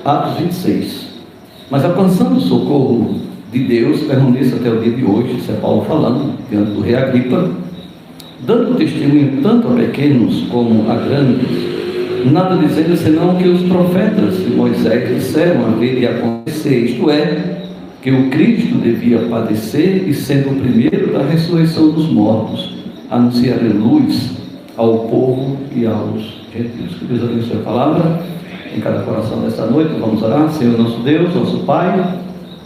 Atos 26. Mas alcançando o socorro de Deus, permaneça até o dia de hoje, isso é Paulo falando, diante do rei Agripa, dando testemunho tanto a pequenos como a grandes, nada dizendo senão que os profetas de Moisés disseram haver de acontecer, isto é, que o Cristo devia padecer e, sendo o primeiro da ressurreição dos mortos, anunciar luz ao povo e aos gentios. Que Deus abençoe a palavra em cada coração desta noite. Vamos orar. Senhor nosso Deus, nosso Pai,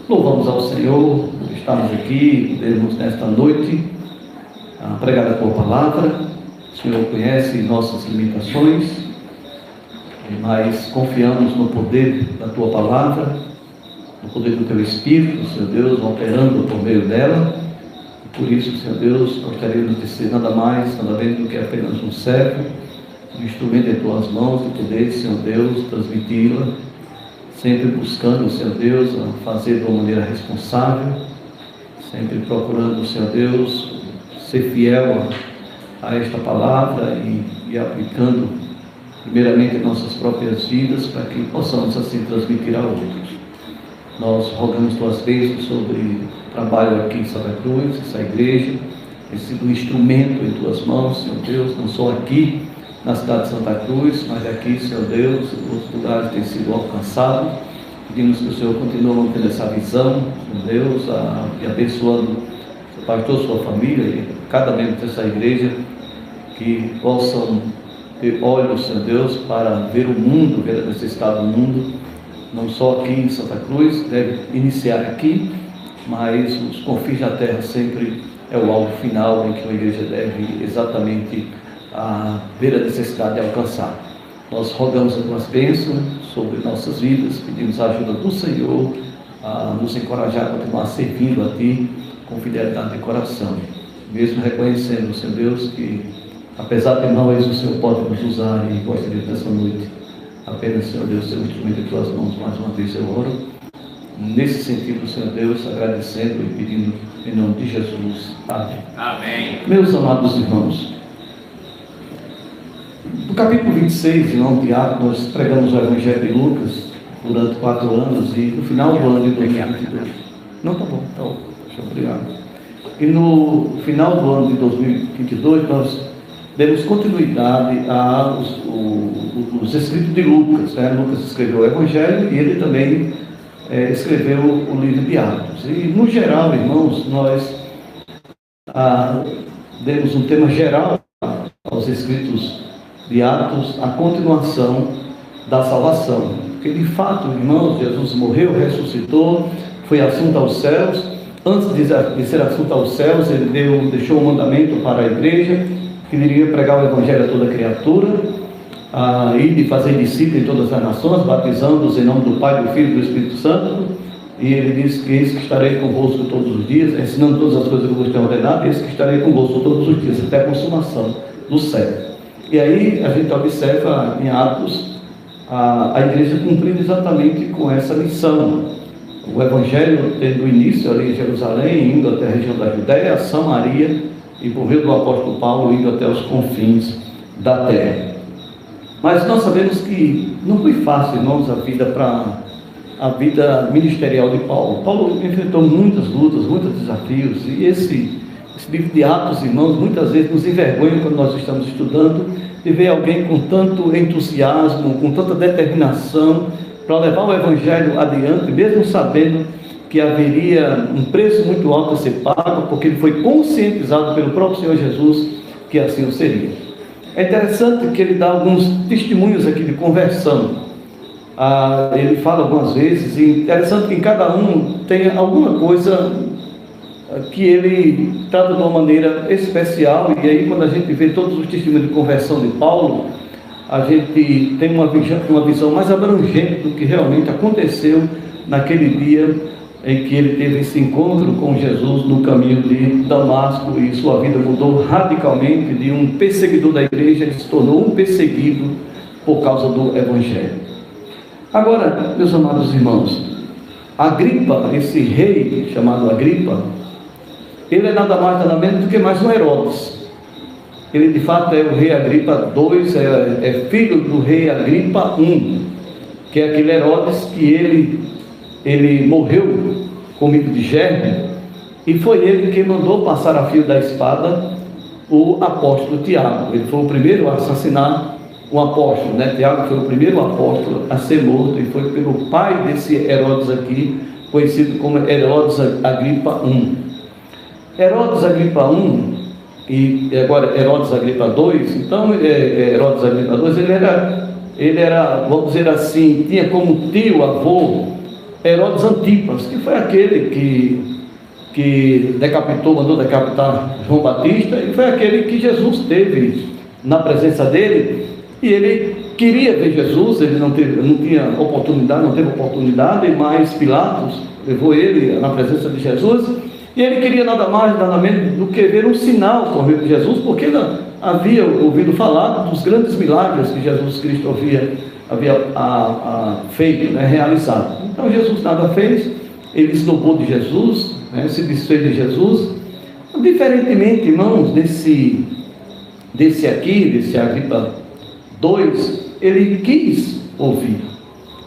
louvamos ao Senhor por estarmos aqui, podermos nesta noite pregar a Tua palavra. O Senhor conhece nossas limitações, mas confiamos no poder da Tua palavra, no poder do Teu Espírito, Senhor Deus, operando por meio dela. E por isso, Senhor Deus, gostaríamos de ser nada mais, nada menos do que apenas um servo, um instrumento em Tuas mãos, de poder, Senhor Deus, transmiti-la, sempre buscando, Senhor Deus, a fazer de uma maneira responsável, sempre procurando, Senhor Deus, ser fiel a esta palavra e aplicando primeiramente em nossas próprias vidas, para que possamos assim transmitir a outros. Nós rogamos Tuas bênçãos sobre o trabalho aqui em Santa Cruz, essa igreja, tem sido um instrumento em Tuas mãos, Senhor Deus, não só aqui na cidade de Santa Cruz, mas aqui, Senhor Deus, outros lugares têm sido alcançados. Pedimos que o Senhor continue mantendo essa visão, Senhor Deus, e abençoando o pastor, sua família e cada membro dessa igreja, que possam ter olhos, Senhor Deus, para ver o mundo, ver a necessidade do mundo, não só aqui em Santa Cruz, deve iniciar aqui, mas os confins da terra sempre é o alvo final em que uma igreja deve exatamente ver a necessidade de alcançar. Nós rogamos as Tuas bênçãos sobre nossas vidas, pedimos a ajuda do Senhor a nos encorajar a continuar servindo a Ti com fidelidade de coração, mesmo reconhecendo, Senhor Deus, que apesar de nós, o Senhor pode nos usar, e gostaria dessa noite apenas, Senhor Deus, ser um instrumento em Tuas mãos. Mais uma vez eu oro nesse sentido, Senhor Deus, agradecendo e pedindo em nome de Jesus. Amém. Amém. Meus amados irmãos, no capítulo 26, irmão de Atos, nós pregamos o Evangelho de Lucas durante 4 anos, e no final do ano de 2022, não, tá bom, obrigado. E no final do ano de 2022, nós demos continuidade aos escritos de Lucas, né? Lucas escreveu o Evangelho e ele também escreveu o livro de Atos. E, no geral, irmãos, nós demos um tema geral aos escritos de Atos, a continuação da salvação. Porque, de fato, irmãos, Jesus morreu, ressuscitou, foi assunto aos céus. Antes de ser assunto aos céus, ele deixou um mandamento para a igreja, que iria pregar o Evangelho a toda criatura, e de fazer discípulos em todas as nações, batizando-os em nome do Pai, do Filho e do Espírito Santo. E ele disse que eis que estarei convosco todos os dias, ensinando todas as coisas que vos tenho ordenado, eis que estarei convosco todos os dias, até a consumação do século. E aí a gente observa em Atos a igreja cumprindo exatamente com essa missão. O Evangelho tendo início ali em Jerusalém, indo até a região da Judéia, Samaria, e por meio do apóstolo Paulo, indo até os confins da terra. Mas nós sabemos que não foi fácil, irmãos, a vida ministerial de Paulo. Paulo enfrentou muitas lutas, muitos desafios, e esse livro de Atos, irmãos, muitas vezes nos envergonha quando nós estamos estudando, de ver alguém com tanto entusiasmo, com tanta determinação, para levar o Evangelho adiante, mesmo sabendo que haveria um preço muito alto a ser pago, porque ele foi conscientizado pelo próprio Senhor Jesus que assim o seria. É interessante que ele dá alguns testemunhos aqui de conversão. Ele fala algumas vezes, e interessante que em cada um tem alguma coisa que ele trata de uma maneira especial. E aí, quando a gente vê todos os testemunhos de conversão de Paulo, a gente tem uma visão mais abrangente do que realmente aconteceu naquele dia em que ele teve esse encontro com Jesus no caminho de Damasco, e sua vida mudou radicalmente. De um perseguidor da igreja, ele se tornou um perseguido por causa do Evangelho. Agora, meus amados irmãos, Agripa, esse rei chamado Agripa, ele é nada mais nada menos do que mais um Herodes. Ele de fato é o rei Agripa II, é filho do rei Agripa I, que é aquele Herodes que ele morreu comido de germe, e foi ele que mandou passar a fio da espada o apóstolo Tiago. Ele foi o primeiro a assassinar um apóstolo, né? Tiago foi o primeiro apóstolo a ser morto, e foi pelo pai desse Herodes aqui, conhecido como Herodes Agripa I. Herodes Agripa I, e agora Herodes Agripa II, então Herodes Agripa II, ele era, vamos dizer assim, tinha como tio, avô, Herodes Antipas, que foi aquele que mandou decapitar João Batista, e foi aquele que Jesus teve na presença dele, e ele queria ver Jesus, ele não teve oportunidade, mas Pilatos levou ele na presença de Jesus, e ele queria nada mais, nada menos do que ver um sinal por meio de Jesus, porque ele havia ouvido falar dos grandes milagres que Jesus Cristo havia feito, né, realizado. Então Jesus nada fez, ele esnobou de Jesus, né, se desfez de Jesus. Diferentemente, irmãos, desse Agripa II, ele quis ouvir,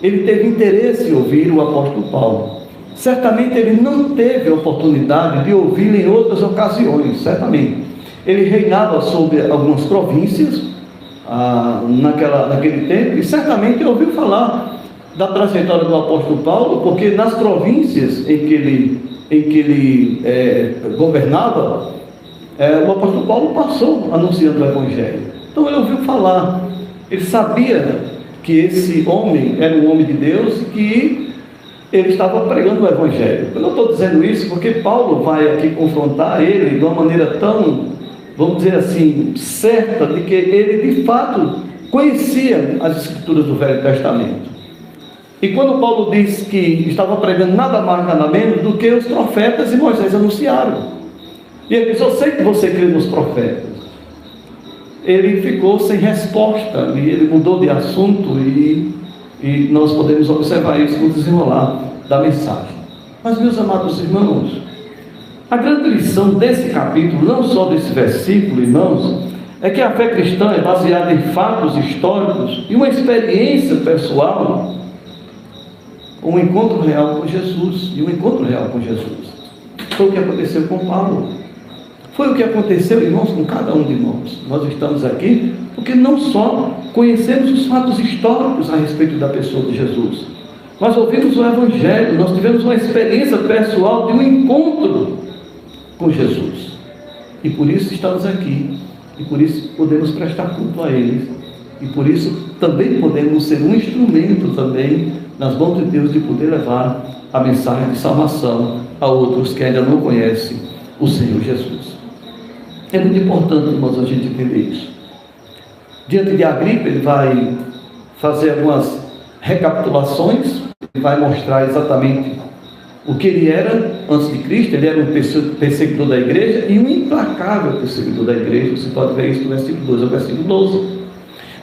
ele teve interesse em ouvir o apóstolo Paulo. Certamente ele não teve a oportunidade de ouvi-lo em outras ocasiões, certamente. Ele reinava sobre algumas províncias naquele tempo, e certamente ouviu falar da trajetória do apóstolo Paulo, porque nas províncias em que ele governava, o apóstolo Paulo passou anunciando o Evangelho. Então ele ouviu falar, ele sabia que esse homem era um homem de Deus e que ele estava pregando o Evangelho. Eu não estou dizendo isso porque Paulo vai aqui confrontar ele de uma maneira tão, vamos dizer assim, certa, de que ele de fato conhecia as Escrituras do Velho Testamento. E quando Paulo diz que estava pregando nada mais, nada menos do que os profetas e Moisés anunciaram. E ele diz: eu sei que você crê nos profetas. Ele ficou sem resposta, e ele mudou de assunto, e nós podemos observar isso no desenrolar da mensagem. Mas, meus amados irmãos, a grande lição desse capítulo, não só desse versículo, irmãos, é que a fé cristã é baseada em fatos históricos e uma experiência pessoal, um encontro real com Jesus, e um encontro real com Jesus. Foi o que aconteceu com Paulo. Foi o que aconteceu, irmãos, com cada um de nós. Nós estamos aqui porque não só conhecemos os fatos históricos a respeito da pessoa de Jesus, nós ouvimos o Evangelho, nós tivemos uma experiência pessoal de um encontro com Jesus. E por isso estamos aqui, e por isso podemos prestar culto a Ele, e por isso também podemos ser um instrumento também nas mãos de Deus de poder levar a mensagem de salvação a outros que ainda não conhecem o Senhor Jesus. É muito importante, irmãos, a gente entender isso. Diante de Agripa, ele vai fazer algumas recapitulações, ele vai mostrar exatamente o que ele era antes de Cristo. Ele era um perseguidor da igreja e um implacável perseguidor da igreja. Você pode ver isso no versículo 2 ao versículo 12.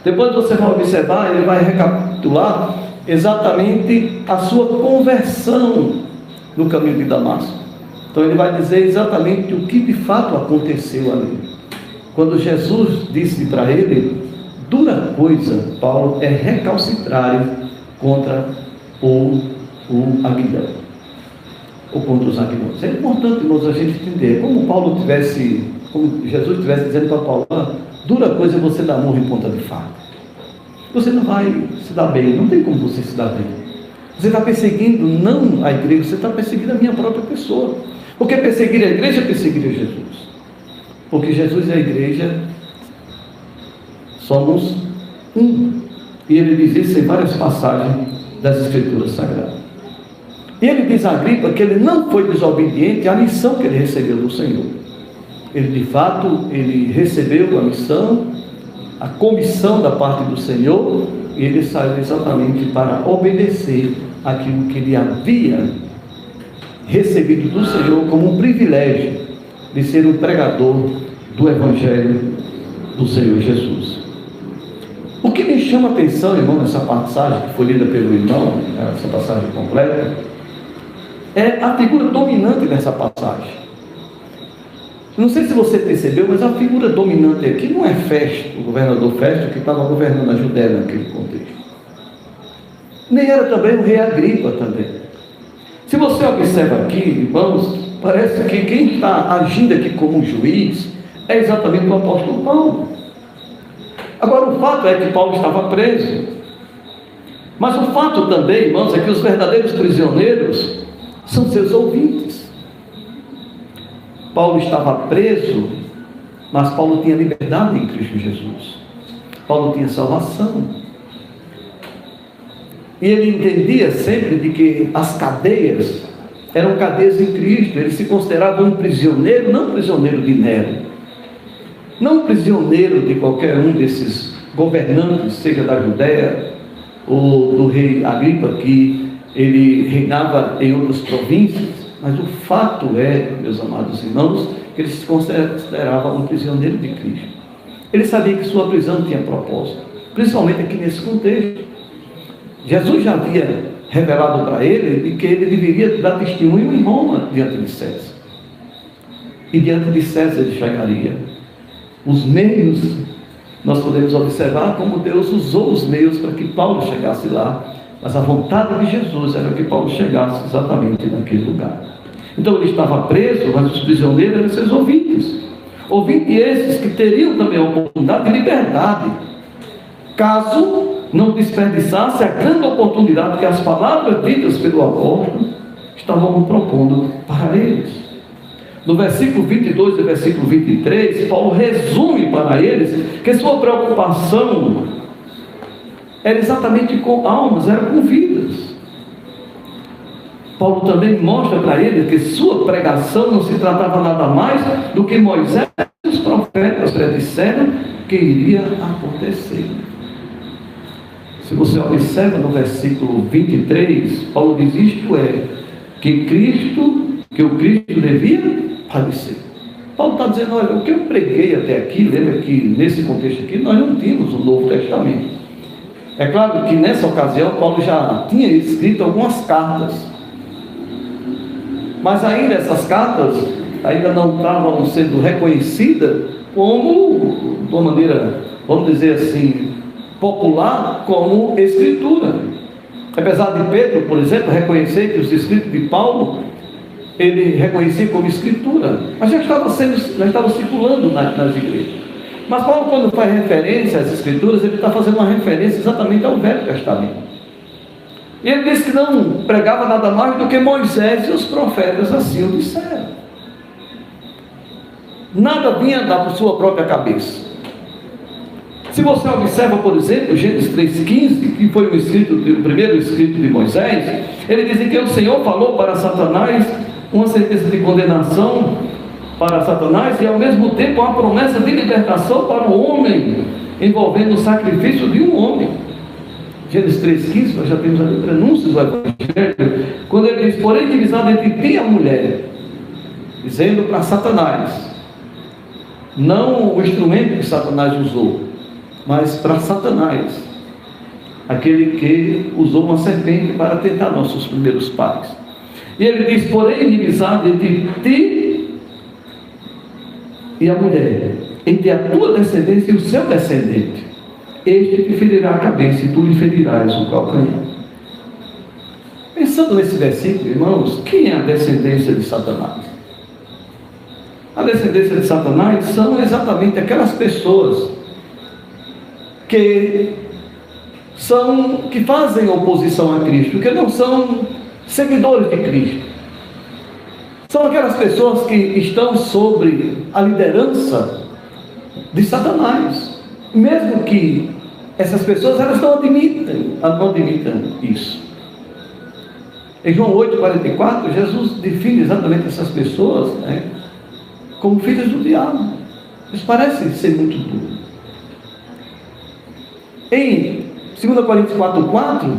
Depois você vai observar, ele vai recapitular exatamente a sua conversão no caminho de Damasco. Então ele vai dizer exatamente o que de fato aconteceu ali. Quando Jesus disse para ele: dura coisa, Paulo, é recalcitrar contra o aguilhão, ou contra os aguilhões. É importante, irmãos, a gente entender, como Jesus estivesse dizendo para Paulo: dura coisa é você dar murro em ponta de faca. Você não vai se dar bem, não tem como você se dar bem. Você está perseguindo não a igreja, você está perseguindo a minha própria pessoa. Porque perseguir a igreja é perseguir a Jesus. Porque Jesus e a igreja somos um. E ele diz isso em várias passagens das Escrituras Sagradas. E ele diz a Agripa que ele não foi desobediente à missão que ele recebeu do Senhor. Ele de fato, ele recebeu a missão, a comissão da parte do Senhor, e ele saiu exatamente para obedecer aquilo que ele havia recebido do Senhor como um privilégio de ser um pregador do Evangelho do Senhor Jesus. O que me chama a atenção, irmão, nessa passagem que foi lida pelo irmão, essa passagem completa, é a figura dominante dessa passagem. Não sei se você percebeu, mas a figura dominante aqui não é Festo, o governador Festo, que estava governando a Judéia naquele contexto. nem era também o rei Agripa também. Se você observa aqui, irmãos, parece que quem está agindo aqui como juiz é exatamente o apóstolo Paulo. Agora, o fato é que Paulo estava preso. Mas o fato também, irmãos, é que os verdadeiros prisioneiros são seus ouvintes. Paulo estava preso, mas Paulo tinha liberdade em Cristo Jesus. Paulo tinha salvação. E ele entendia sempre de que as cadeias eram cadeias em Cristo. Ele se considerava um prisioneiro, não prisioneiro de Nero, não prisioneiro de qualquer um desses governantes, seja da Judéia ou do rei Agripa, que ele reinava em outras províncias. Mas o fato é, meus amados irmãos, que ele se considerava um prisioneiro de Cristo. Ele sabia que sua prisão tinha propósito, principalmente aqui nesse contexto. Jesus já havia revelado para ele de que ele deveria dar testemunho em Roma diante de César. E diante de César ele chegaria. Os meios, nós podemos observar como Deus usou os meios para que Paulo chegasse lá, mas a vontade de Jesus era que Paulo chegasse exatamente naquele lugar. Então ele estava preso, mas os prisioneiros eram seus ouvintes. Ouvintes esses que teriam também a oportunidade de liberdade, caso não desperdiçasse a grande oportunidade que as palavras ditas pelo apóstolo estavam propondo para eles. No versículo 22 e versículo 23, Paulo resume para eles que sua preocupação era exatamente com almas, era com vidas. Paulo também mostra para eles que sua pregação não se tratava nada mais do que Moisés e os profetas predisseram que iria acontecer. Se você observa no versículo 23, Paulo diz: isto é, que o Cristo devia padecer. Paulo está dizendo: olha, o que eu preguei até aqui, lembra que nesse contexto aqui nós não tínhamos o Novo Testamento. É claro que nessa ocasião Paulo já tinha escrito algumas cartas, mas ainda essas cartas ainda não estavam sendo reconhecidas como, de uma maneira, vamos dizer assim, popular, como escritura. Apesar de Pedro, por exemplo, reconhecer que os escritos de Paulo ele reconhecia como escritura, mas já estava circulando nas igrejas. Mas Paulo, quando faz referência às escrituras, ele está fazendo uma referência exatamente ao Velho Testamento. E ele diz que não pregava nada mais do que Moisés e os profetas assim o disseram. Nada vinha da sua própria cabeça. Se você observa, por exemplo, Gênesis 3,15, que foi o primeiro escrito de Moisés, ele diz que o Senhor falou para Satanás uma sentença de condenação para Satanás e ao mesmo tempo uma promessa de libertação para o homem, envolvendo o sacrifício de um homem. Gênesis 3,15, nós já temos ali o prenúncio do Evangelho, quando ele diz: porém divisado entre ti e a mulher, dizendo para Satanás, não o instrumento que Satanás usou, mas para Satanás, aquele que usou uma serpente para tentar nossos primeiros pais. E ele diz: porém inimizade entre ti e a mulher, entre a tua descendência e o seu descendente, este te ferirá a cabeça e tu lhe ferirás o calcanhar. Pensando nesse versículo, irmãos, quem é a descendência de Satanás? A descendência de Satanás são exatamente aquelas pessoas que fazem oposição a Cristo, que não são seguidores de Cristo. São aquelas pessoas que estão sobre a liderança de Satanás, mesmo que essas pessoas elas não admitam isso. Em João 8,44, Jesus define exatamente essas pessoas, como filhos do diabo. Isso parece ser muito duro. Em 2 Coríntios 4,4,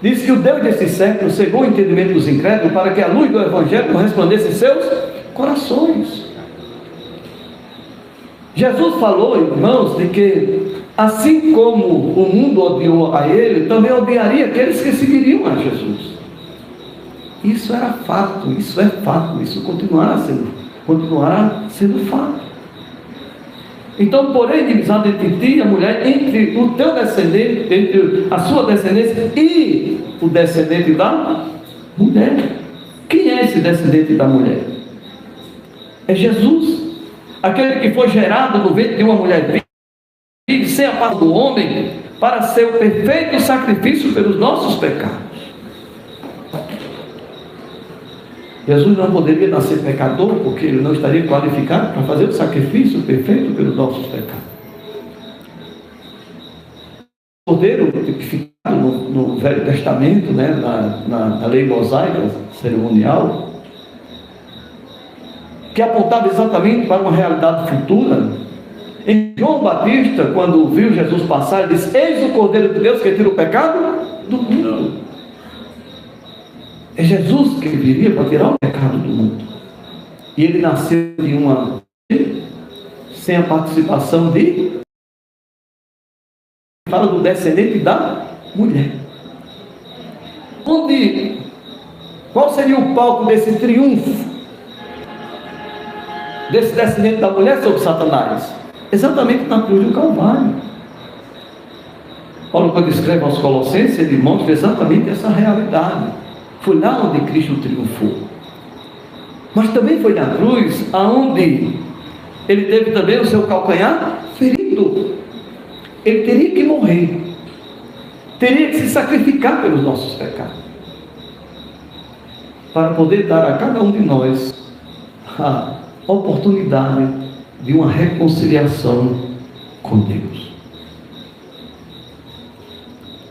diz que o Deus desse século cegou o entendimento dos incrédulos para que a luz do Evangelho não resplandecesse em seus corações. Jesus falou, irmãos, de que assim como o mundo odiou a ele, também odiaria aqueles que seguiriam a Jesus. Isso era fato, isso continuará sendo fato. Então, porém, inimizade entre ti e a mulher, entre o teu descendente, entre a sua descendência e o descendente da mulher. Quem é esse descendente da mulher? É Jesus, aquele que foi gerado no ventre de uma mulher viva, sem a parte do homem, para ser o perfeito sacrifício pelos nossos pecados. Jesus não poderia nascer pecador, porque ele não estaria qualificado para fazer o sacrifício perfeito pelos nossos pecados. O cordeiro tipificado no Velho Testamento, né, na lei mosaica cerimonial, que apontava exatamente para uma realidade futura. Em João Batista, quando viu Jesus passar, ele disse: eis o Cordeiro de Deus que tira o pecado do mundo. É Jesus que viria para tirar o pecado do mundo. E ele nasceu de uma sem a participação de, fala do descendente da mulher. Qual seria o palco desse triunfo desse descendente da mulher sobre Satanás? Exatamente na cruz do Calvário. Paulo, quando escreve aos Colossenses, ele mostra exatamente essa realidade. Foi lá onde Cristo triunfou. Mas também foi na cruz aonde ele teve também o seu calcanhar ferido. Ele teria que morrer, teria que se sacrificar pelos nossos pecados, para poder dar a cada um de nós a oportunidade de uma reconciliação com Deus.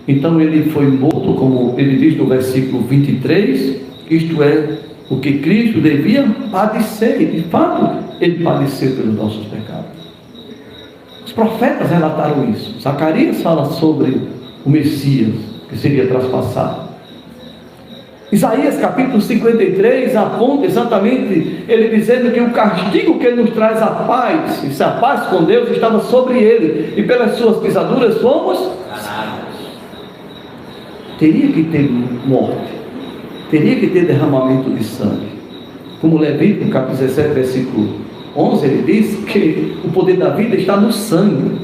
Então ele foi morto, como ele diz no versículo 23, isto é, o que Cristo devia padecer, e de fato ele padeceu pelos nossos pecados. Os profetas relataram isso. Zacarias fala sobre o Messias que seria traspassado. Isaías capítulo 53 aponta exatamente, ele dizendo que o castigo que ele nos traz a paz, e se a paz com Deus estava sobre ele, e pelas suas pisaduras fomos sarados. Teria que ter morte, teria que ter derramamento de sangue. Como Levítico capítulo 17 versículo 11, ele diz que o poder da vida está no sangue.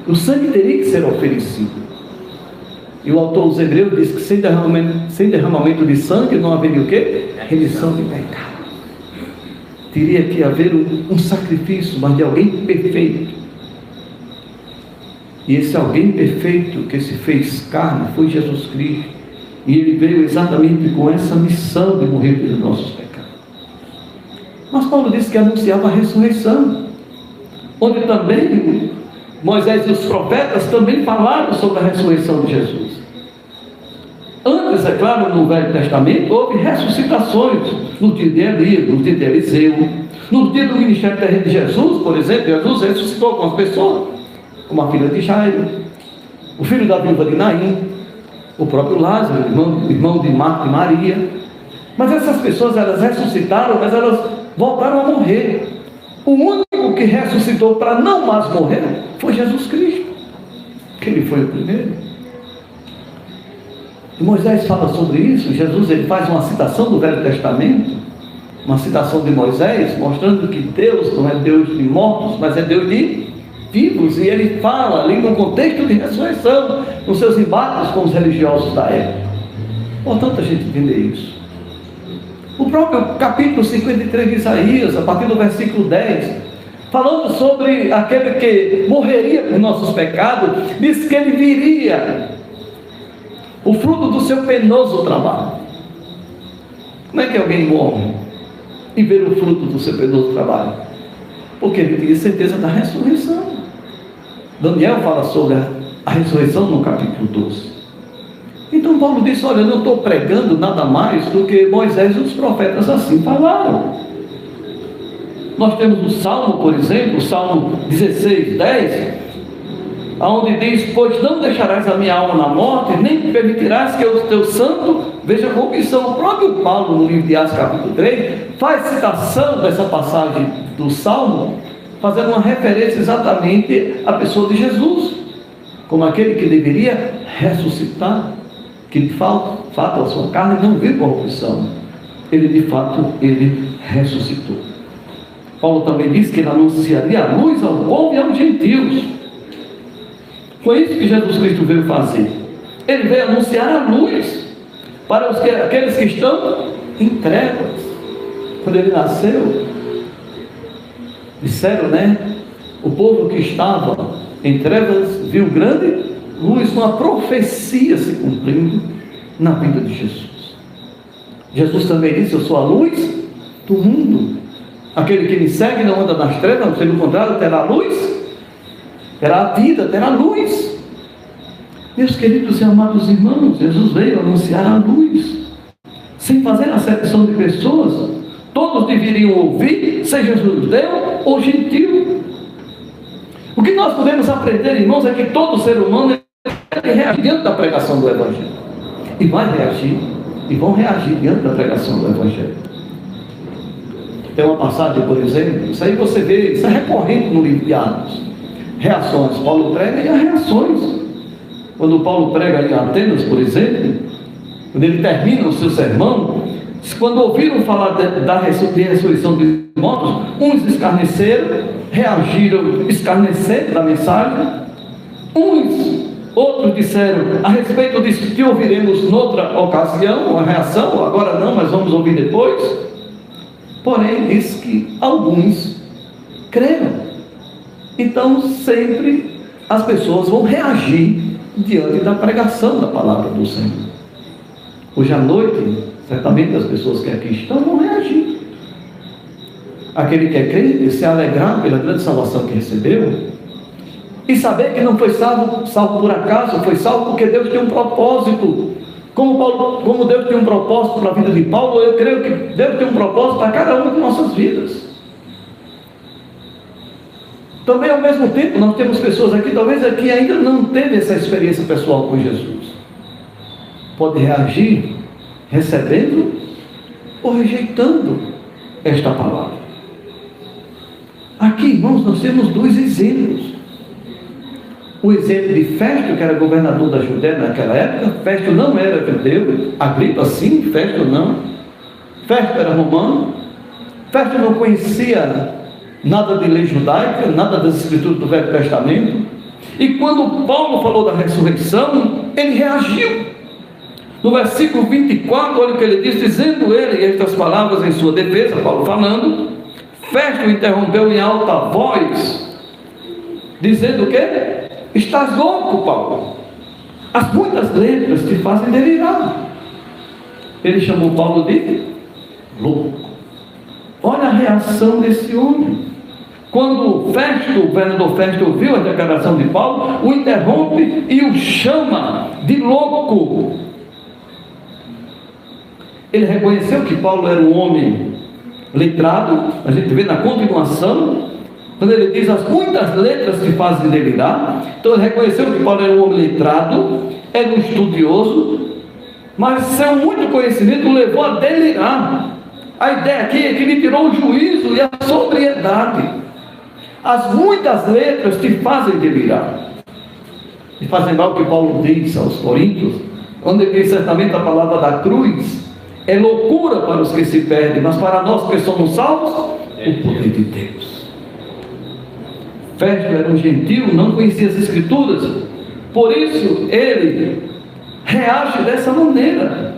O sangue teria que ser oferecido. E o autor dos Hebreus diz que sem derramamento de sangue não haveria o quê? Remissão de pecado. Teria que haver um sacrifício, mas de alguém perfeito. E esse alguém perfeito que se fez carne foi Jesus Cristo. E ele veio exatamente com essa missão de morrer pelos nossos pecados. Mas Paulo disse que anunciava a ressurreição, onde também Moisés e os profetas também falaram sobre a ressurreição de Jesus. Antes, é claro, no Velho Testamento houve ressuscitações, no dia de Elias, no dia de Eliseu, no dia do ministério terreno de Jesus, por exemplo. Jesus ressuscitou algumas pessoas, como a filha de Jairo, o filho da viúva de Naim, o próprio Lázaro, irmão de Marta e Maria. Mas essas pessoas, elas ressuscitaram, mas elas voltaram a morrer. O único que ressuscitou para não mais morrer foi Jesus Cristo, que ele foi o primeiro. E Moisés fala sobre isso. Jesus, ele faz uma citação do Velho Testamento, uma citação de Moisés, mostrando que Deus não é Deus de mortos, mas é Deus de vivos. E ele fala ali no contexto de ressurreição, nos seus embates com os religiosos da época. Portanto, a gente entender isso. O próprio capítulo 53 de Isaías, a partir do versículo 10, falando sobre aquele que morreria por nossos pecados, diz que ele viria, o fruto do seu penoso trabalho. Como é que alguém morre e vê o fruto do seu penoso trabalho? Porque ele tinha certeza da ressurreição. Daniel fala sobre a ressurreição no capítulo 12. Então Paulo disse: olha, eu não estou pregando nada mais do que Moisés e os profetas assim falaram. Nós temos o Salmo, por exemplo, o Salmo 16, 10, onde diz: pois não deixarás a minha alma na morte, nem permitirás que o teu santo veja corrupção. O próprio Paulo, no livro de Atos capítulo 3, faz citação dessa passagem do Salmo, fazendo uma referência exatamente à pessoa de Jesus, como aquele que deveria ressuscitar, que de fato a sua carne não viu corrupção. Ele de fato, ele ressuscitou. Paulo também disse que ele anunciaria a luz ao povo e aos gentios. Foi isso que Jesus Cristo veio fazer. Ele veio anunciar a luz para aqueles que estão em trevas. Quando ele nasceu, disseram, o povo que estava em trevas viu grande luz, uma profecia se cumprindo na vida de Jesus. Jesus também disse: eu sou a luz do mundo. Aquele que me segue não anda nas trevas, pelo contrário, terá luz, terá a vida, terá luz. Meus queridos e amados irmãos, Jesus veio anunciar a luz, sem fazer acepção de pessoas. Todos deveriam ouvir, seja judeu ou gentil. O que nós podemos aprender, irmãos, é que todo ser humano reage diante da pregação do Evangelho. E vai reagir, e vão reagir diante da pregação do Evangelho. Tem uma passagem, por exemplo, isso aí você vê, isso é recorrente no livro de Atos. Reações, Paulo prega e há reações. Quando Paulo prega em Atenas, por exemplo, quando ele termina o seu sermão, quando ouviram falar da ressurreição dos mortos, uns escarneceram, reagiram escarnecendo da mensagem, outros disseram a respeito disso que ouviremos noutra ocasião, uma reação, agora não, mas vamos ouvir depois. Porém, diz que alguns creram. Então, sempre as pessoas vão reagir diante da pregação da palavra do Senhor. Hoje à noite, certamente as pessoas que aqui estão vão reagir. Aquele que é crente, se alegrar pela grande salvação que recebeu, e saber que não foi salvo por acaso, foi salvo porque Deus tem um propósito. Como Deus tem um propósito para a vida de Paulo, eu creio que Deus tem um propósito para cada uma de nossas vidas. Também, ao mesmo tempo, nós temos pessoas aqui, talvez aqui ainda não teve essa experiência pessoal com Jesus. Pode reagir recebendo ou rejeitando esta palavra. Aqui, irmãos, nós temos dois exemplos. O exemplo de Festo, que era governador da Judéia naquela época. Festo não era judeu, Agripa sim, Festo não. Festo era romano. Festo não conhecia nada de lei judaica, nada das escrituras do Velho Testamento. E quando Paulo falou da ressurreição, ele reagiu. No versículo 24, olha o que ele diz, dizendo ele estas palavras em sua defesa, Paulo falando. Festo interrompeu em alta voz, dizendo o quê? Estás louco, Paulo. As muitas letras te fazem delirar. Ele chamou Paulo de louco. Olha a reação desse homem. Quando Festo, o governador Festo, ouviu a declaração de Paulo, o interrompe e o chama de louco. Ele reconheceu que Paulo era um homem letrado. A gente vê na continuação, quando ele diz as muitas letras que fazem delirar. Então ele reconheceu que Paulo era um homem letrado, era um estudioso, mas seu muito conhecimento o levou a delirar. A ideia aqui é que ele tirou o juízo e a sobriedade. As muitas letras te fazem delirar. E fazem mal o que Paulo diz aos Coríntios, quando ele diz certamente a palavra da cruz é loucura para os que se perdem, mas para nós que somos salvos, o poder de Deus. Festo era um gentil, não conhecia as escrituras, por isso ele reage dessa maneira.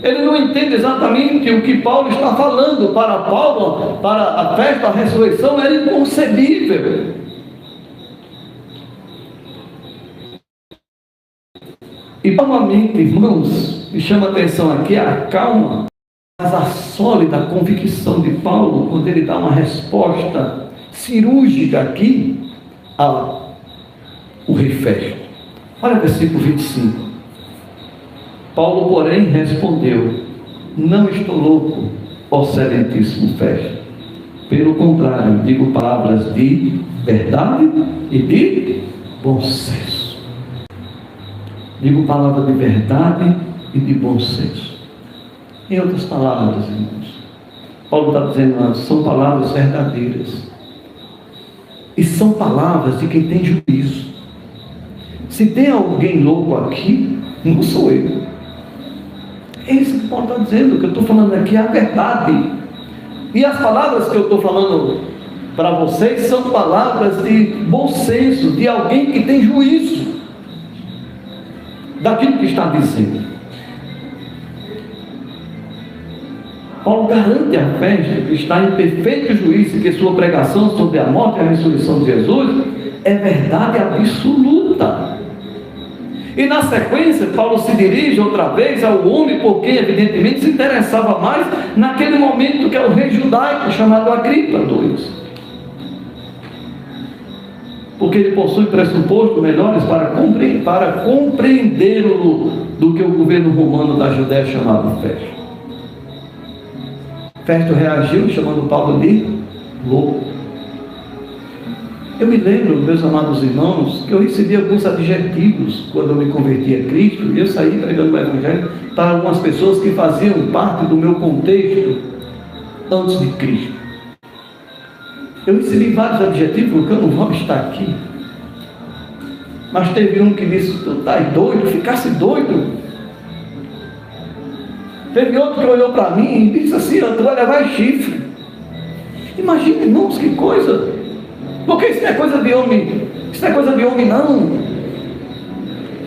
Ele não entende exatamente o que Paulo está falando. Para Paulo, para a festa, a ressurreição era inconcebível. E novamente, irmãos, me chama a atenção aqui a calma, mas a sólida convicção de Paulo, quando ele dá uma resposta cirúrgica aqui ao rei Festo. Olha o versículo 25. Paulo, porém, respondeu: não estou louco, ó excelentíssimo Festo. Pelo contrário, digo palavras de verdade e de bom senso. Digo palavras de verdade e de bom senso. Em outras palavras, irmãos, Paulo está dizendo, são palavras verdadeiras. E são palavras de quem tem juízo. Se tem alguém louco aqui, não sou eu. É isso que Paulo está dizendo, o que eu estou falando aqui é a verdade. E as palavras que eu estou falando para vocês são palavras de bom senso, de alguém que tem juízo daquilo que está dizendo. Paulo garante a festa que está em perfeito juízo e que sua pregação sobre a morte e a ressurreição de Jesus é verdade absoluta. E na sequência, Paulo se dirige outra vez ao homem por quem evidentemente se interessava mais naquele momento, que é o rei judaico chamado Agripa II. Porque ele possui pressupostos melhores para compreendê-lo do que o governo romano da Judéia chamado Festo. Festo reagiu chamando Paulo de louco. Eu me lembro, meus amados irmãos, que eu recebi alguns adjetivos quando eu me converti a Cristo, e eu saí pregando o Evangelho para algumas pessoas que faziam parte do meu contexto antes de Cristo. Eu recebi vários adjetivos, porque eu não vou estar aqui. Mas teve um que disse: tu estás doido? Ficasse doido. Teve outro que olhou para mim e disse assim: tu vai levar chifre. Imagina, irmãos, que coisa. Porque isso não é coisa de homem. Isso não é coisa de homem, não.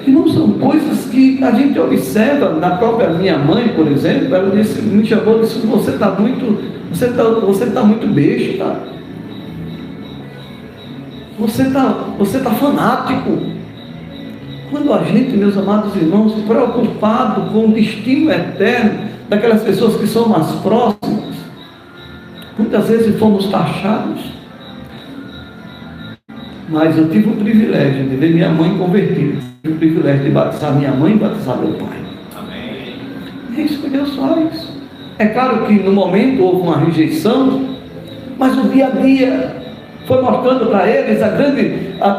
E não são coisas que a gente observa. Na própria minha mãe, por exemplo, ela disse, me chamou e disse: você está muito besta. Você tá fanático. Quando a gente, meus amados irmãos, preocupado com o destino eterno daquelas pessoas que são mais próximas, muitas vezes fomos taxados. Mas eu tive o privilégio de ver minha mãe convertida, tive o privilégio de batizar minha mãe e batizar meu pai. Amém. É isso que Deus faz. É claro que no momento houve uma rejeição, mas o dia a dia foi mostrando para eles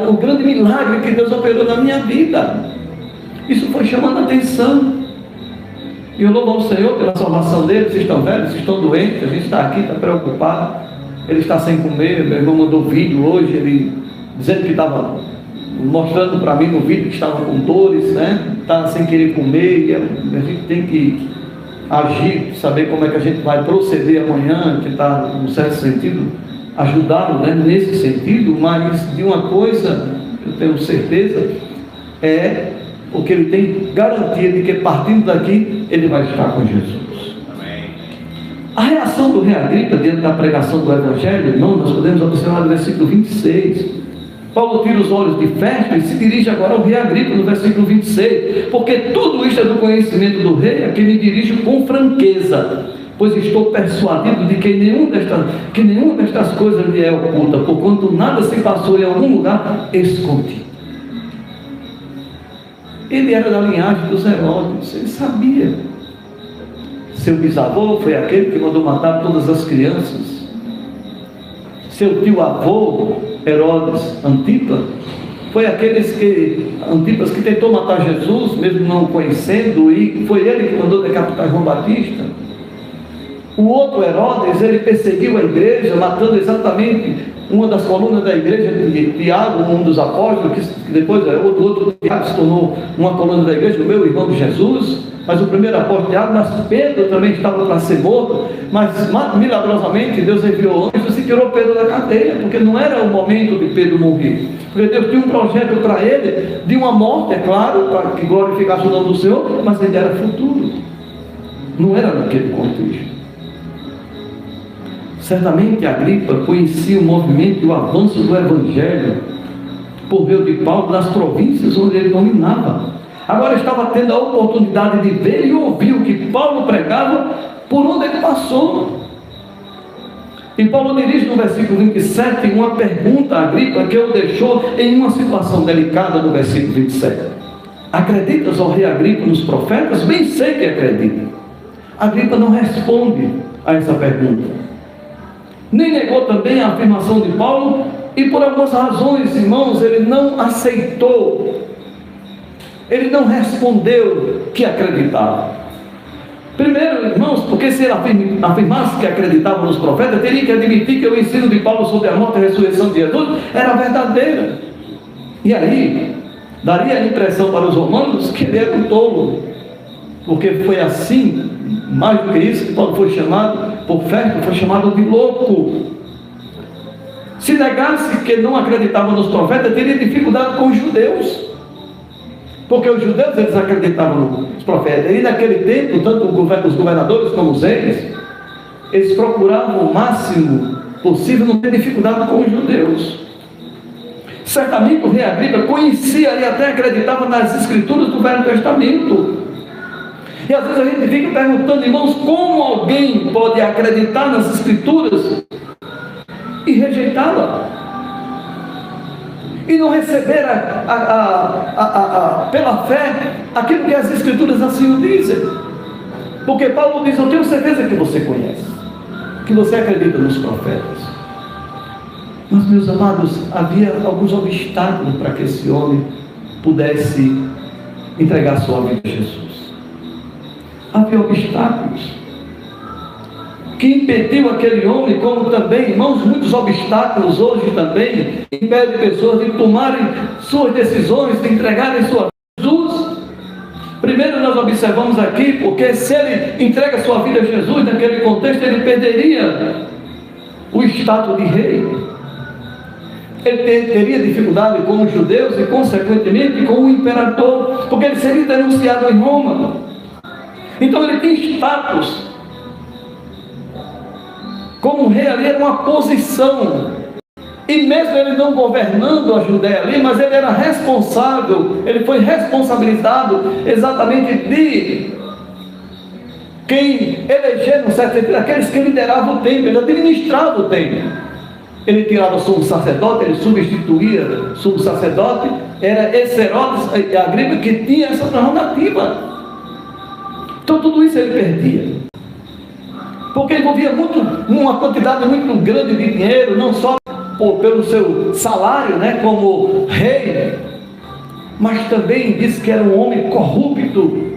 o grande milagre que Deus operou na minha vida. Isso foi chamando a atenção. E eu louvo ao Senhor pela salvação deles. Estão velhos, estão doentes, a gente está aqui, está preocupado. Ele está sem comer. Meu irmão mandou vídeo hoje, ele dizendo que estava mostrando para mim no vídeo que estava com dores, né? Estava sem querer comer, e a gente tem que agir, saber como é que a gente vai proceder amanhã, tentar, num certo sentido, ajudá-lo, né, nesse sentido. Mas de uma coisa eu tenho certeza, é porque ele tem garantia de que partindo daqui ele vai estar com Jesus. Amém. A reação do rei Agripa diante da pregação do Evangelho, irmão, nós podemos observar no versículo 26. Paulo tira os olhos de Festo e se dirige agora ao rei Agripa no versículo 26, porque tudo isto é do conhecimento do rei, a quem me dirijo com franqueza, pois estou persuadido de que nenhuma destas coisas lhe é oculta, porquanto nada se passou em algum lugar escondido. Ele era da linhagem dos Herodes, ele sabia. Seu bisavô foi aquele que mandou matar todas as crianças. Seu tio-avô, Herodes Antipas, foi Antipas que tentou matar Jesus, mesmo não o conhecendo, e foi ele que mandou decapitar João Batista. O outro Herodes, ele perseguiu a igreja, matando exatamente uma das colunas da igreja, de Tiago, um dos apóstolos, que depois o outro Tiago se tornou uma coluna da igreja, o meu irmão de Jesus. Mas o primeiro apóstolo Tiago, mas Pedro também estava para ser morto, mas milagrosamente Deus enviou anjos e tirou Pedro da cadeia, porque não era o momento de Pedro morrer, porque Deus tinha um projeto para ele, de uma morte, é claro, para que glorificasse o nome do Senhor, mas ele era futuro, não era naquele contexto. Certamente Agripa conhecia o movimento e o avanço do Evangelho por meio de Paulo nas províncias onde ele dominava. Agora estava tendo a oportunidade de ver e ouvir o que Paulo pregava por onde ele passou. E Paulo dirige no versículo 27 uma pergunta a Agripa, que o deixou em uma situação delicada no versículo 27. Acreditas, ó rei Agripa, nos profetas? Bem sei que acredita. Agripa não responde a essa pergunta, nem negou também a afirmação de Paulo, e por algumas razões, irmãos, ele não aceitou. Ele não respondeu que acreditava. Primeiro, irmãos, porque se ele afirmasse que acreditava nos profetas, teria que admitir que o ensino de Paulo sobre a morte e a ressurreição de Jesus era verdadeira. E aí, daria a impressão para os romanos que ele era um tolo, porque foi assim, mais do que isso, que Paulo foi chamado por Festo, foi chamado de louco. Se negasse que não acreditava nos profetas, teria dificuldade com os judeus. Porque os judeus, eles acreditavam nos profetas. E naquele tempo, tanto os governadores como os reis, eles procuravam o máximo possível não ter dificuldade com os judeus. Certamente o rei Agripa conhecia e até acreditava nas escrituras do Velho Testamento. E às vezes a gente fica perguntando, irmãos, como alguém pode acreditar nas escrituras e rejeitá-la? E não receber pela fé aquilo que as escrituras assim o dizem. Porque Paulo diz, eu tenho certeza que você conhece, que você acredita nos profetas. Mas, meus amados, havia alguns obstáculos para que esse homem pudesse entregar sua vida a Jesus. Havia obstáculos que impediu aquele homem, como também, irmãos, muitos obstáculos hoje também impedem pessoas de tomarem suas decisões, de entregarem sua vida a Jesus. Primeiro nós observamos aqui, porque se ele entrega sua vida a Jesus, naquele contexto ele perderia o status de rei. Ele teria dificuldade com os judeus e consequentemente com o imperador, porque ele seria denunciado em Roma. Então ele tem status como rei ali, era uma posição, e mesmo ele não governando a Judéia ali, mas ele era responsável, ele foi responsabilizado exatamente de quem eleger, no certo sentido, aqueles que lideravam o templo, ele administrava o templo. Ele tirava o sumo sacerdote, ele substituía o sumo sacerdote, era esse Herodes Agripa que tinha essa prerrogativa. Então tudo isso ele perdia, porque envolvia uma quantidade muito grande de dinheiro, não só pelo seu salário, né, como rei, mas também disse que era um homem corrupto.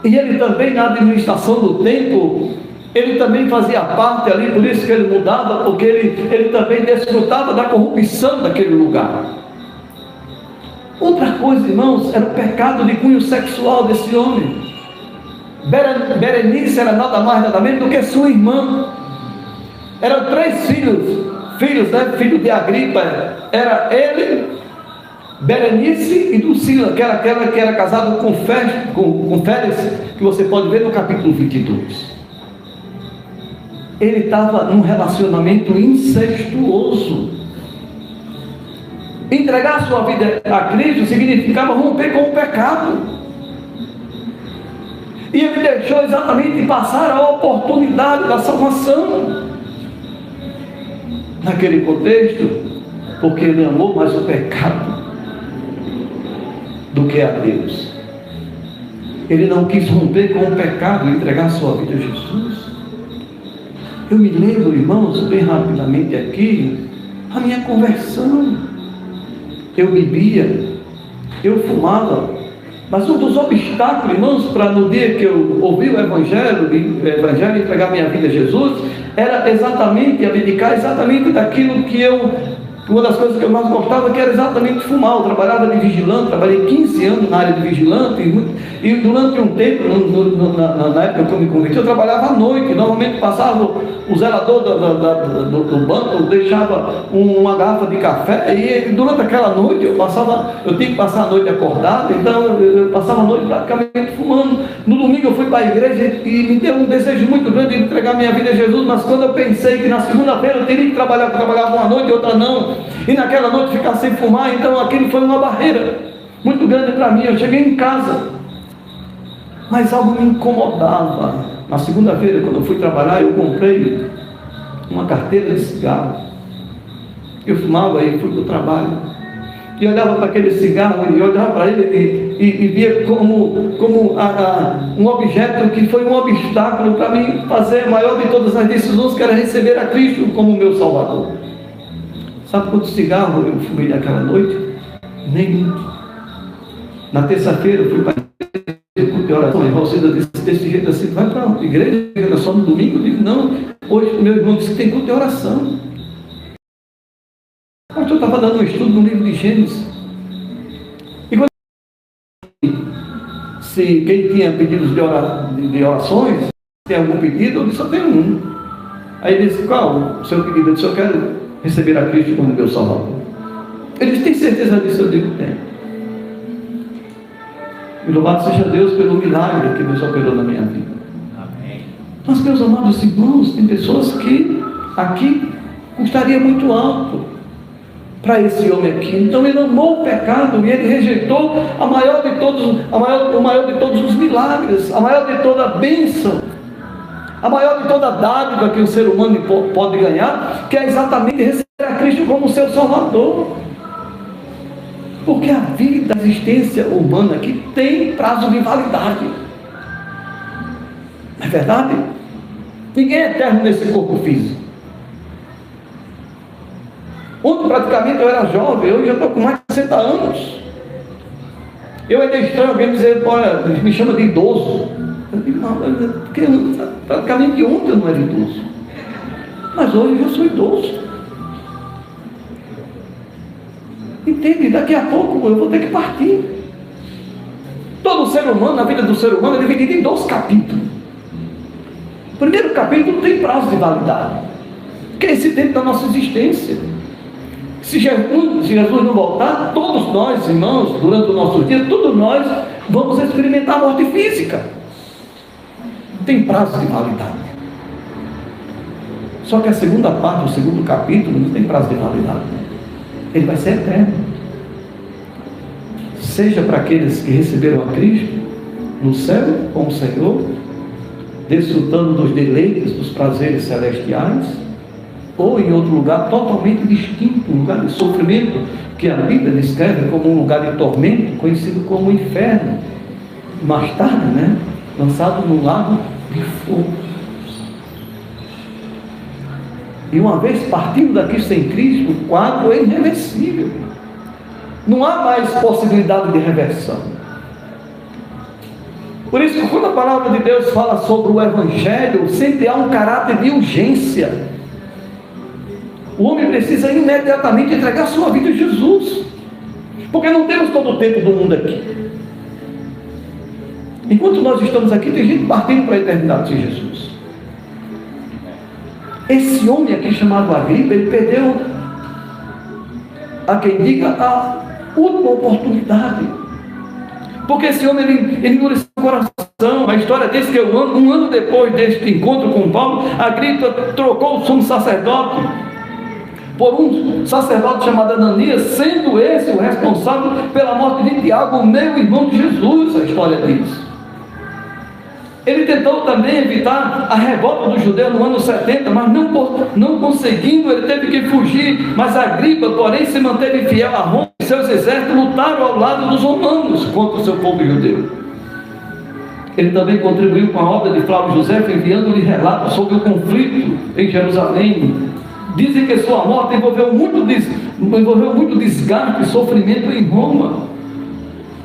E ele também, na administração do templo, ele também fazia parte ali, por isso que ele mudava, porque ele também desfrutava da corrupção daquele lugar. Outra coisa, irmãos, era o pecado de cunho sexual desse homem. Berenice era nada mais nada menos do que sua irmã. Eram 3 filhos, né? Filho de Agripa, era ele, Berenice e Drusila, que era aquela que era casada com Félix, que você pode ver no capítulo 22. Ele estava num relacionamento incestuoso. Entregar sua vida a Cristo significava romper com o pecado. E ele deixou exatamente passar a oportunidade da salvação naquele contexto, porque ele amou mais o pecado do que a Deus. Ele não quis romper com o pecado e entregar sua vida a Jesus. Eu me lembro, irmãos, bem rapidamente aqui, a minha conversão. Eu bebia, eu fumava. Mas um dos obstáculos, irmãos, para no dia que eu ouvi o Evangelho e entregar minha vida a Jesus, era exatamente abdicar exatamente daquilo que uma das coisas que eu mais gostava, que era exatamente fumar. Eu trabalhava de vigilante, trabalhei 15 anos na área de vigilante, e durante um tempo, na época que eu me converti, eu trabalhava à noite. Normalmente passava o zelador do banco, deixava uma garrafa de café, e durante aquela noite eu tinha que passar a noite acordado, então eu passava a noite praticamente fumando. No domingo eu fui para a igreja e me deu um desejo muito grande de entregar minha vida a Jesus, mas quando eu pensei que na segunda-feira eu teria que trabalhava uma noite e outra não, e naquela noite ficar sem fumar, então aquilo foi uma barreira muito grande para mim. Eu cheguei em casa, mas algo me incomodava. Na segunda-feira, quando eu fui trabalhar, eu comprei uma carteira de cigarro. Eu fumava e fui para o trabalho. E olhava para aquele cigarro, e olhava para ele e via como um objeto que foi um obstáculo para mim fazer a maior de todas as decisões, que era receber a Cristo como meu Salvador. Sabe quantos cigarros eu fumei naquela noite? Nenhum. Na terça-feira eu fui para de oração, e você disse desse jeito assim, vai para a igreja, era só no domingo? Eu digo, não, hoje o meu irmão disse que tem culto de oração. O pastor estava dando um estudo no livro de Gênesis, e quando se quem tinha pedidos de orações, Tem algum pedido? Eu disse, só tenho um. Aí ele disse, qual o seu pedido? Eu disse, eu quero receber a Cristo como meu Salvador. Ele disse, tem certeza disso? Eu digo, tem. E louvado seja Deus pelo milagre que Deus operou na minha vida. Amém. Mas, meus amados irmãos, tem pessoas que aqui custaria muito alto para esse homem aqui. Então ele amou o pecado e ele rejeitou o maior de todos os milagres, a maior de toda a bênção, a maior de toda a dádiva que o ser humano pode ganhar, que é exatamente receber a Cristo como seu Salvador. Porque a vida, a existência humana aqui tem prazo de validade. Não é verdade? Ninguém é eterno nesse corpo físico. Ontem praticamente eu era jovem, eu já estou com mais de 60 anos. Eu ainda estranho alguém dizer, olha, me chama de idoso. Eu digo, não, porque praticamente ontem eu não era idoso. Mas hoje eu sou idoso. Entende? Daqui a pouco eu vou ter que partir. Todo ser humano, a vida do ser humano é dividida em 2 capítulos. O primeiro capítulo tem prazo de validade, que é esse tempo da nossa existência. Se Jesus não voltar, todos nós, irmãos, durante o nosso dia, todos nós vamos experimentar a morte física. Tem prazo de validade. Só que a segunda parte, o segundo capítulo, não tem prazo de validade. Ele vai ser eterno. Seja para aqueles que receberam a Cristo no céu com o Senhor, desfrutando dos deleites, dos prazeres celestiais, ou em outro lugar totalmente distinto, um lugar de sofrimento, que a Bíblia descreve como um lugar de tormento, conhecido como inferno. Mais tarde, lançado num lago de fogo. E uma vez partindo daqui sem Cristo, o quadro é irreversível. Não há mais possibilidade de reversão. Por isso, quando a palavra de Deus fala sobre o Evangelho, sempre há um caráter de urgência. O homem precisa imediatamente entregar sua vida a Jesus, porque não temos todo o tempo do mundo aqui. Enquanto nós estamos aqui, tem gente partindo para a eternidade sem Jesus. Esse homem aqui chamado Agripa, ele perdeu, a quem diga, a última oportunidade, porque esse homem ele endureceu o coração. A história diz que um ano depois deste encontro com Paulo, Agripa trocou o sumo sacerdote por um sacerdote chamado Ananias, sendo esse o responsável pela morte de Tiago, o meu irmão de Jesus. A história diz. Ele tentou também evitar a revolta dos judeus no ano 70, mas não conseguindo, ele teve que fugir. Mas Agripa, porém, se manteve fiel a Roma, e seus exércitos lutaram ao lado dos romanos contra o seu povo judeu. Ele também contribuiu com a obra de Flávio José, enviando-lhe relatos sobre o conflito em Jerusalém. Dizem que sua morte envolveu muito desgaste e sofrimento em Roma.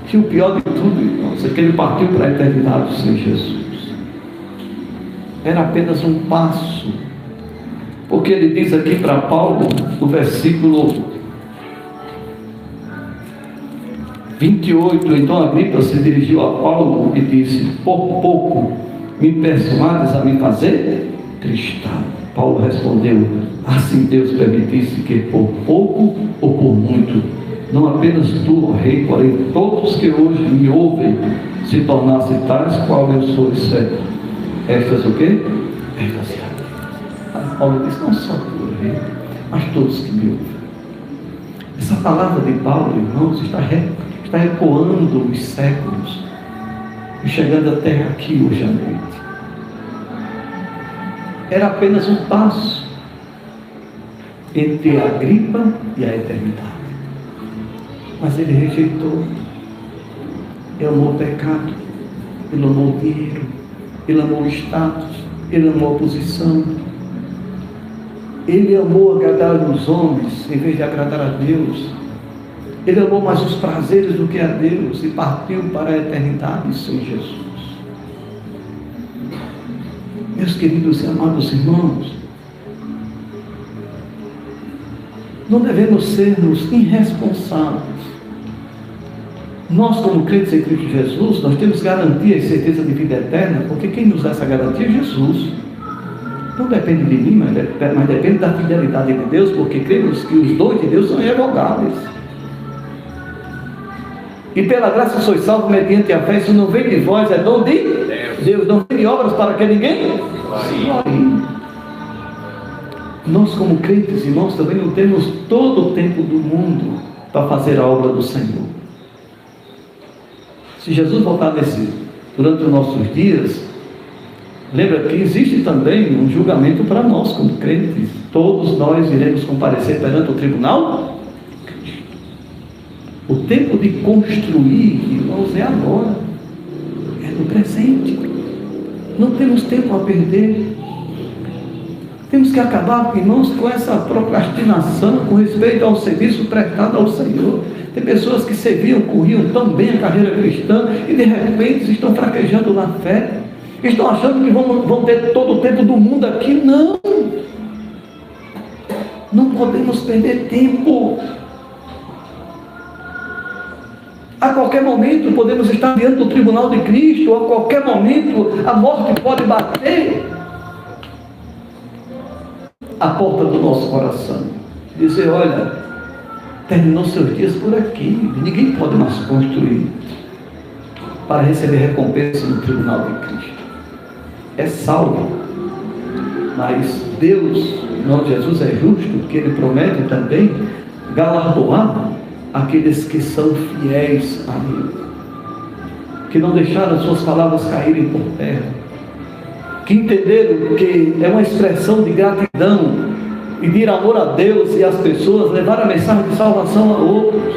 Que o pior de tudo, irmãos, é que ele partiu para a eternidade sem Jesus. Era apenas um passo. Porque ele diz aqui para Paulo, no versículo 28, então Agripa se dirigiu a Paulo e disse: por pouco me persuades a me fazer cristão. Paulo respondeu: assim Deus permitisse que por pouco ou por muito, não apenas tu, ó rei, porém todos que hoje me ouvem, se tornassem tais qual eu sou, certo. Estas o quê? Estas. Paulo diz: não só tu, rei, mas todos que me ouvem. Essa palavra de Paulo, irmãos, está ecoando os séculos e chegando até aqui hoje à noite. Era apenas um passo entre a Agripa e a eternidade. Mas ele rejeitou. Ele amou o pecado, ele amou o dinheiro, ele amou o status, ele amou a posição. Ele amou agradar os homens em vez de agradar a Deus. Ele amou mais os prazeres do que a Deus e partiu para a eternidade sem Jesus. Meus queridos e amados irmãos, não devemos sermos irresponsáveis Nós, como crentes em Cristo Jesus, nós temos garantia e certeza de vida eterna, porque quem nos dá essa garantia é Jesus. Não depende de mim, mas depende da fidelidade de Deus, porque cremos que os dons de Deus são irrevogáveis. E pela graça sois salvos mediante a fé, isso não vem de vós, é dom de Deus, não vem de obras para que ninguém glorie. Nós, como crentes, irmãos, também não temos todo o tempo do mundo para fazer a obra do Senhor. Se Jesus voltar durante os nossos dias, lembra que existe também um julgamento para nós, como crentes. Todos nós iremos comparecer perante o tribunal. O tempo de construir, irmãos, é agora, é no presente. Não temos tempo a perder. Temos que acabar, irmãos, com essa procrastinação com respeito ao serviço prestado ao Senhor. Tem pessoas que serviam, corriam tão bem a carreira cristã e de repente estão fraquejando na fé. Estão achando que vão ter todo o tempo do mundo aqui. Não! Não podemos perder tempo. A qualquer momento podemos estar diante do tribunal de Cristo, a qualquer momento a morte pode bater a porta do nosso coração. Dizer, olha, terminou seus dias por aqui, ninguém pode mais construir para receber recompensa no tribunal de Cristo. É salvo, mas Deus, não, Jesus é justo, porque Ele promete também galardoar aqueles que são fiéis a Ele, que não deixaram suas palavras caírem por terra, que entenderam que é uma expressão de gratidão e de amor a Deus e às pessoas, levar a mensagem de salvação a outros.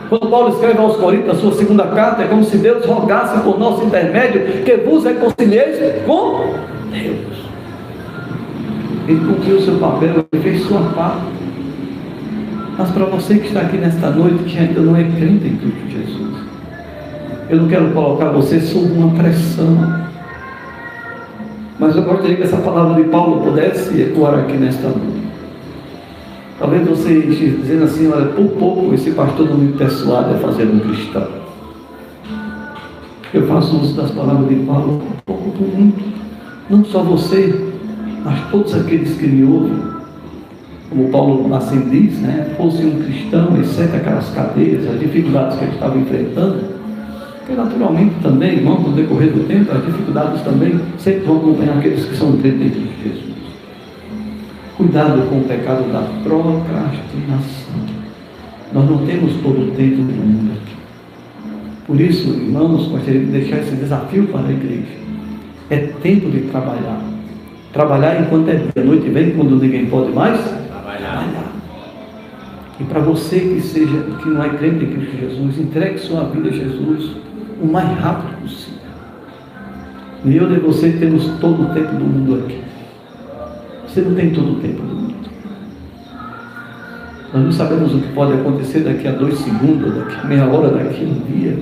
Quando Paulo escreve aos Coríntios, a sua segunda carta, é como se Deus rogasse por nosso intermédio que vos reconcilieis com Deus. Ele cumpriu o seu papel, ele fez sua parte. Mas para você que está aqui nesta noite, que ainda não é crente em Cristo Jesus, eu não quero colocar você sob uma pressão, mas eu gostaria que essa palavra de Paulo pudesse ecoar aqui nesta noite. Talvez você esteja dizendo assim, olha, por pouco esse pastor não me persuade a fazer um cristão. Eu faço uso das palavras de Paulo, por pouco, por muito. Não só você, mas todos aqueles que me ouvem. Como Paulo assim diz, né? Fosse um cristão, exceto aquelas cadeias, as dificuldades que ele estava enfrentando, porque naturalmente também, irmão, no decorrer do tempo, as dificuldades também sempre vão acompanhar aqueles que são crentes em Cristo Jesus. Cuidado com o pecado da procrastinação. Nós não temos todo o tempo do mundo aqui. Por isso, irmãos, gostaria de deixar esse desafio para a igreja. É tempo de trabalhar. Trabalhar enquanto é dia. A noite vem, quando ninguém pode mais trabalhar. E para você que não é crente em Cristo Jesus, entregue sua vida a Jesus o mais rápido possível. E eu e você temos todo o tempo do mundo aqui. Você não tem todo o tempo do mundo. Nós não sabemos o que pode acontecer daqui a 2 segundos, daqui a meia hora, daqui a um dia.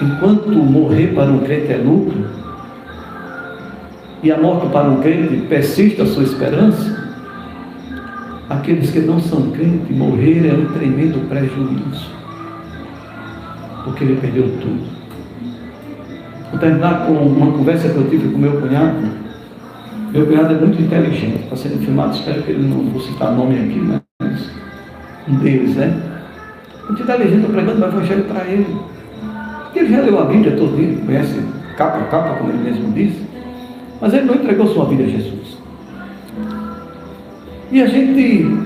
Enquanto morrer para um crente é lucro, e a morte para um crente persiste a sua esperança, aqueles que não são crentes, morrer é um tremendo prejuízo, porque ele perdeu tudo. Vou terminar com uma conversa que eu tive com meu cunhado. Meu cunhado é muito inteligente, está sendo filmado, espero que ele não vou citar nome aqui, mas um deles, né? Muito inteligente, estou pregando o evangelho para ele. Ele já leu a Bíblia todinha, conhece capa a capa, como ele mesmo diz, mas ele não entregou sua vida a Jesus. E a gente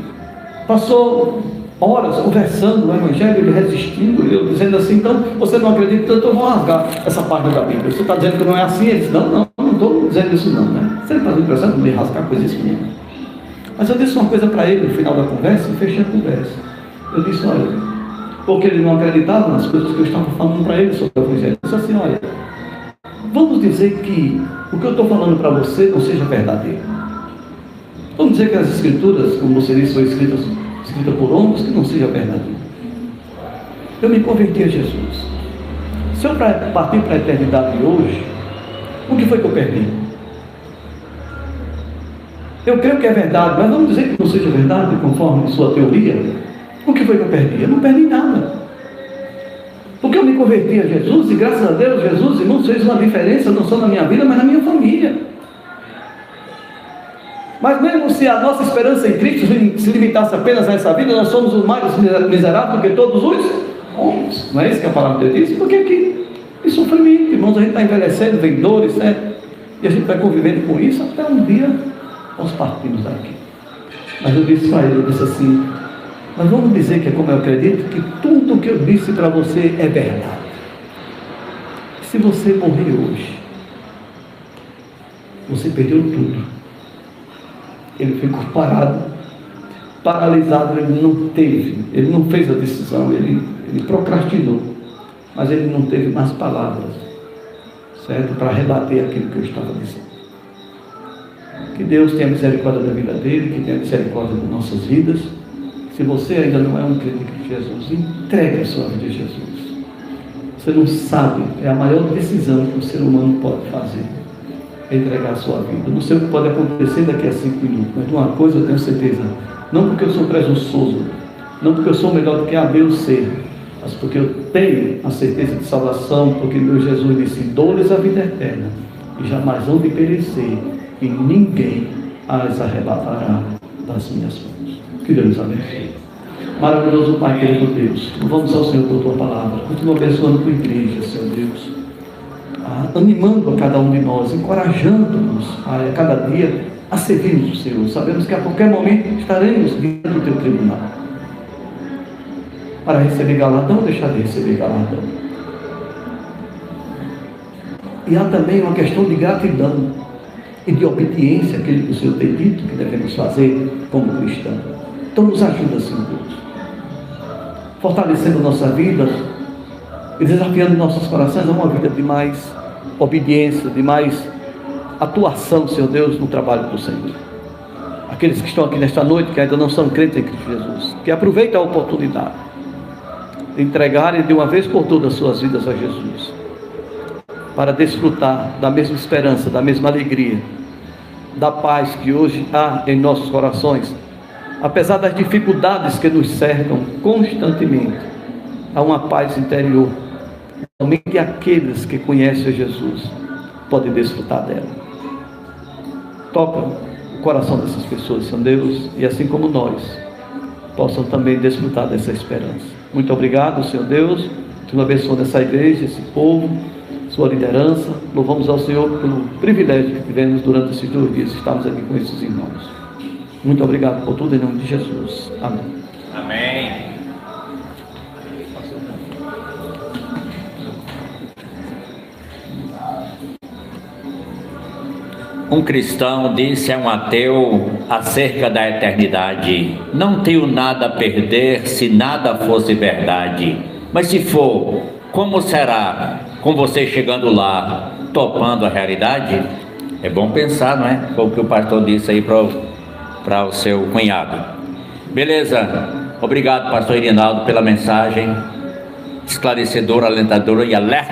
passou horas conversando no evangelho, ele resistindo, eu dizendo assim, então você não acredita, então eu vou rasgar essa página da Bíblia. Você está dizendo que não é assim? Ele disse, não estou dizendo isso não, né? Você está interessado em me rasgar coisa isso mesmo. Mas eu disse uma coisa para ele no final da conversa, e fechei a conversa. Eu disse, olha, porque ele não acreditava nas coisas que eu estava falando para ele sobre o evangelho. Eu disse assim, olha, vamos dizer que o que eu estou falando para você não seja verdadeiro. Vamos dizer que as escrituras, como você disse, são escritas por homens, que não seja verdadeiro. Eu me converti a Jesus. Se eu partir para a eternidade hoje, o que foi que eu perdi? Eu creio que é verdade, mas vamos dizer que não seja verdade, conforme sua teoria. O que foi que eu perdi? Eu não perdi nada. Porque eu me converti a Jesus e graças a Deus, Jesus, irmãos, fez uma diferença não só na minha vida, mas na minha família. Mas mesmo se a nossa esperança em Cristo se limitasse apenas a essa vida, nós somos os mais miseráveis do que todos os homens. Não é isso que a palavra de Deus diz? Porque aqui, em sofrimento, irmãos, a gente está envelhecendo, vem dores, né? E a gente vai convivendo com isso até um dia nós partimos daqui. Mas eu disse para ele, eu disse assim, mas vamos dizer que é como eu acredito, que tudo o que eu disse para você é verdade. Se você morrer hoje, você perdeu tudo. Ele ficou paralisado, ele não fez a decisão, ele procrastinou, mas ele não teve mais palavras, certo? Para rebater aquilo que eu estava dizendo. Que Deus tenha misericórdia da vida dele, que tenha misericórdia das nossas vidas. Se você ainda não é um crente de Jesus, entregue a sua vida a Jesus. Você não sabe, é a maior decisão que o ser humano pode fazer, é entregar a sua vida. Eu não sei o que pode acontecer daqui a 5 minutos, mas de uma coisa eu tenho certeza, não porque eu sou presunçoso, não porque eu sou melhor do que a meu ser, mas porque eu tenho a certeza de salvação, porque meu Jesus disse, dou-lhes a vida eterna, e jamais hão de perecer, e ninguém as arrebatará das minhas mãos. Que Deus nos abençoe. Maravilhoso Pai, querido Deus, louvamos ao Senhor por Tua palavra, continua abençoando a Tua igreja, Senhor Deus, animando a cada um de nós, encorajando-nos a cada dia a servirmos o Senhor. Sabemos que a qualquer momento estaremos diante do Teu tribunal para receber galardão ou deixar de receber galardão. E há também uma questão de gratidão e de obediência, aquele que o Senhor tem dito que devemos fazer como cristãos. Então nos ajuda, Senhor Deus, fortalecendo nossa vida e desafiando nossos corações a uma vida de mais obediência, de mais atuação, Senhor Deus, no trabalho do Senhor. Aqueles que estão aqui nesta noite, que ainda não são crentes em Cristo Jesus, que aproveitem a oportunidade de entregarem de uma vez por todas as suas vidas a Jesus, para desfrutar da mesma esperança, da mesma alegria, da paz que hoje há em nossos corações, apesar das dificuldades que nos cercam constantemente. Há uma paz interior. Somente aqueles que conhecem a Jesus podem desfrutar dela. Toca o coração dessas pessoas, Senhor Deus, e assim como nós, possam também desfrutar dessa esperança. Muito obrigado, Senhor Deus, pela abençoa dessa igreja, esse povo, sua liderança. Louvamos ao Senhor pelo privilégio que tivemos durante esses 2 dias, estamos aqui com esses irmãos. Muito obrigado por tudo, em nome de Jesus. Amém. Amém. Um cristão disse a um ateu acerca da eternidade: não tenho nada a perder se nada fosse verdade. Mas se for, como será com você chegando lá, topando a realidade? É bom pensar, não é? Foi o que o pastor disse aí para o seu cunhado. Beleza? Obrigado, pastor Irinaldo, pela mensagem esclarecedora, alentadora e alerta.